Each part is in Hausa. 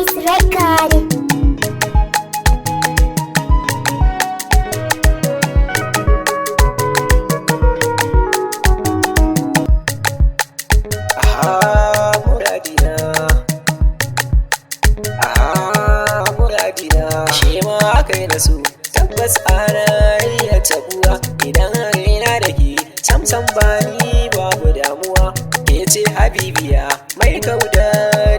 Dennis Record. Muradina shi ma aka yi nasu tabbas ana iya tabuwa idan raina da ke samsam bani babu damuwa ke ce habibiya mai kauda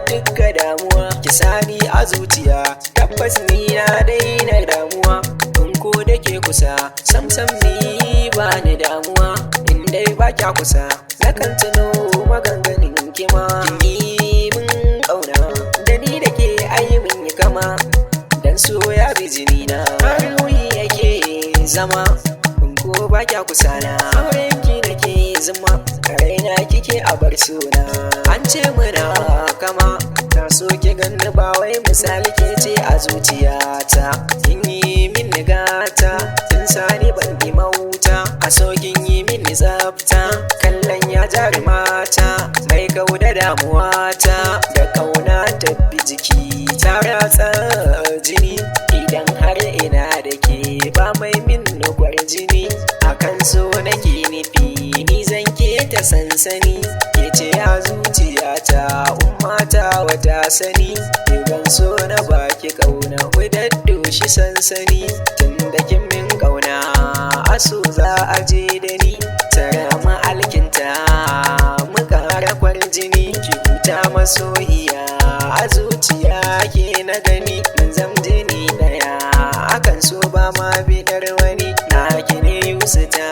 dukka damuwa ki sani a zuciya tabbas ni na daina damuwa in ko da ke kusa samsam ni ba ni damuwa in dai ba kya kusa nakan tuno maganganin kima dan so ya bi jini na ruhi yake zama in ko ba kya kusa na auren ki nake zama raina kike a bar suna an ce muna kama na so ki ganni ba wai misali ke ce a zuciyata kin yi min gata kin sani ban bi mauta a so kin yi min tsafta kallon ya jari mata mai kauda damuwata da kauna tafi jiki ta ratsa jini idan har ina da ke ba mai min nugwar jini akan so nake nufi ni zan ke ta sansani ke ce ya zuciyata ummata wata sani ban so na baki kauna wadaddo shi sansani tun da kin min kauna aso za a je da ni tara ma'alkinta muka harakwar jini ki huta masoyiya a zuciya ke na gani zam jini daya akan so ba ma bidar wani na ne yusuta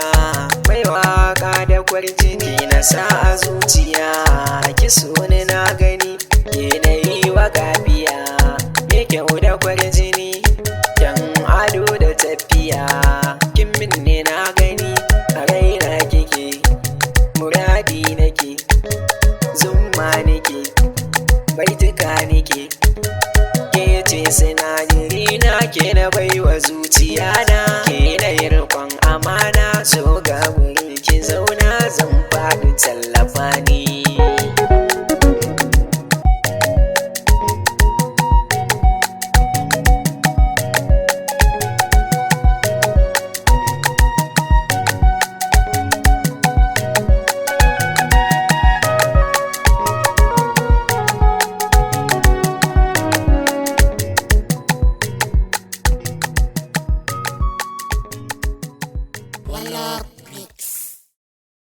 mai waka da kwarjini na sa a zuciya ki so ni na gani yanayi wa gafiya me kyau da kwarjini dan ado da tafiya kin min ne na gani a raina kike muradi nake zumma nake baituka nake ke ce sinadari na ke na baiwa zuciya na ke na yi riƙon amana so ga wuri ki zauna zan faɗi tallafa ni Voila.